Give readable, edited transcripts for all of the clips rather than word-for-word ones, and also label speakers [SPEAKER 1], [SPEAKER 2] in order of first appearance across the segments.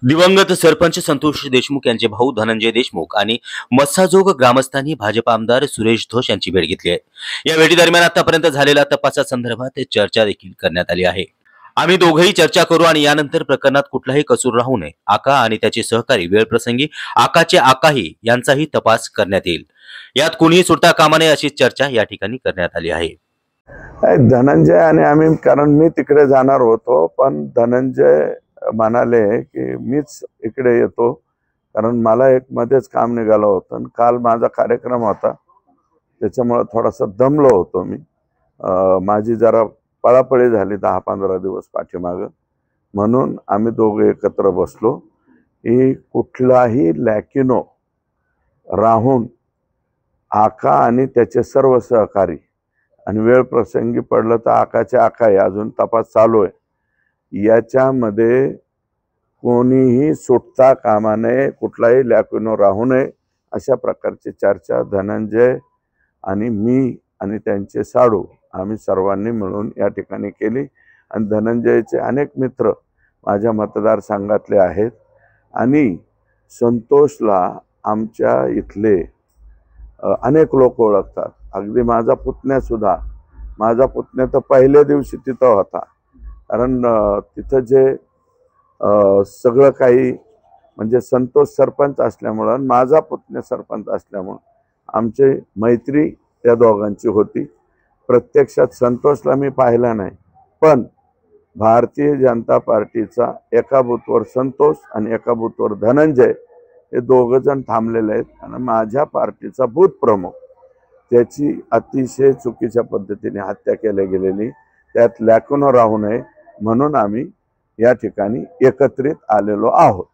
[SPEAKER 1] दिवंगत सरपंच संतोष देशमुख यांचे भाऊ धनंजय देशमुख आणि मस्साजोग ग्रामस्थांनी भाजप आमदार सुरेश धोष यांची भेट घेतली आहे। या भेटीदरम्यान आतापर्यंत झालेल्या तपासासंदर्भात चर्चा देखील करण्यात आली आहे। आम्ही दोघेही चर्चा करू आणि यानंतर प्रकरणात कुठलाही कसूर राहू नये, आका आणि त्याचे सहकारी वेळप्रसंगी आकाचे आकाही यांचाही तपास करण्यात येईल। यात कोणीही सुटता कामा नये अशी चर्चा या ठिकाणी करण्यात आली आहे।
[SPEAKER 2] धनंजय आणि आम्ही, कारण मी तिकडे जाणार होतो, पण धनंजय म्हणाले की मीच इकडे येतो, कारण मला एक मध्येच काम निघालं होतं। काल माझा कार्यक्रम होता, त्याच्यामुळे थोडासा दमलो होतो मी। माझी जरा पळापळी झाली 10-15 दिवस पाठीमागं, म्हणून आम्ही दोघे एकत्र बसलो की कुठलाही लॅकिनो राहून आका आणि त्याचे सर्व सहकारी, आणि वेळ प्रसंगी पडलं तर आकाचे आकाही अजून तपास चालू आहे, याच्यामध्ये कोणीही सुटता कामा नये, कुठलाही लॅकिनो राहू नये, अशा प्रकारची चर्चा धनंजय आणि मी आणि त्यांचे साडू आम्ही सर्वांनी मिळून या ठिकाणी केली। आणि धनंजयचे अनेक मित्र माझ्या मतदारसंघातले आहेत आणि संतोषला आमच्या इथले अनेक लोक ओळखतात। अगदी माझा पुतण्या तर पहिल्या दिवशी तिथं होता, कारण तिथं जे सगळं काही म्हणजे संतोष सरपंच असल्यामुळं, माझा पुतण्या सरपंच असल्यामुळं आमची मैत्री त्या दोघांची होती। प्रत्यक्षात संतोषला मी पाहिला नाही, पण भारतीय जनता पार्टीचा एका बूथवर संतोष आणि एका बूथवर धनंजय हे दोघं जण थांबलेले आहेत। आणि माझ्या पार्टीचा बूथ प्रमुख, त्याची अतिशय चुकीच्या पद्धतीने हत्या केली गेलेली, त्यात लॅकिनो राहू नये म्हणून आम्ही या ठिकाणी एकत्रित आलेलो आहोत।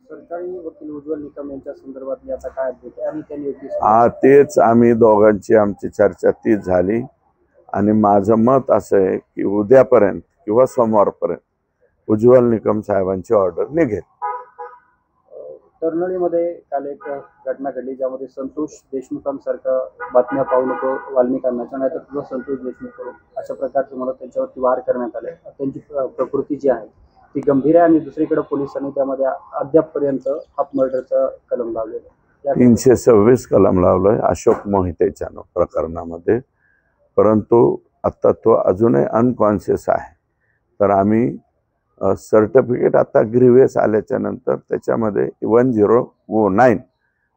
[SPEAKER 3] सरकारी वकील उज्ज्वल निकम यांच्या संदर्भात याचा काय अपडेट आहे आणि त्यांनी
[SPEAKER 2] तेच आम्ही दोघांची आमची चर्चा तीच झाली, आणि माझं मत असं आहे की उद्यापर्यंत किंवा सोमवारपर्यंत उज्ज्वल निकम साहेबांची ऑर्डर निघेल।
[SPEAKER 3] तर्नळीमध्ये काल एक घटना घडली, ज्यामध्ये संतोष देशमुखांसारखं बातम्या पाहू नको वाल्मिकांना, नाहीतर तुझा संतोष देशमुख अशा प्रकारचे मला त्यांच्यावरती वार करण्यात आले। त्यांची प्रकृती जी आहे ती गंभीर आहे, आणि दुसरीकडे पोलिसांनी त्यामध्ये अद्यापपर्यंत हाफ मर्डरचा कलम लावलेला आहे,
[SPEAKER 2] 326 कलम लावलंय अशोक मोहितेच्या प्रकरणामध्ये, परंतु आता तो अजूनही अनकॉन्शियस आहे। तर आम्ही सर्टिफिकेट आता ग्रीव्हियस आल्याच्या नंतर त्याच्यामध्ये 1009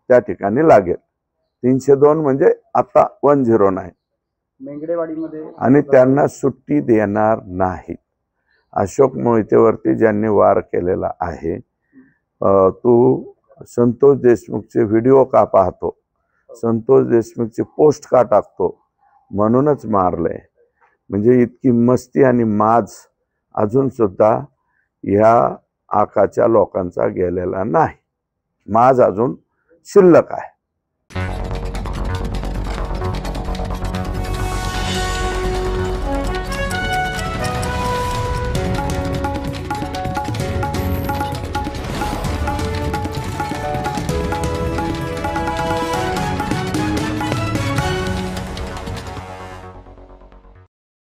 [SPEAKER 2] त्या ठिकाणी लागेल, 302 म्हणजे आता 109
[SPEAKER 3] मेंगडेवाडीमध्ये,
[SPEAKER 2] आणि त्यांना सुट्टी देणार नाही। अशोक मोहितेवरती ज्यांनी वार केलेला आहे, तू संतोष देशमुखचे व्हिडिओ का पाहतो, संतोष देशमुखची पोस्ट का टाकतो, म्हणूनच मारलंय। म्हणजे इतकी मस्ती आणि माज अजून सुद्धा ह्या आकाच्या लोकांचा गेलेला नाही, माज अजून शिल्लक आहे।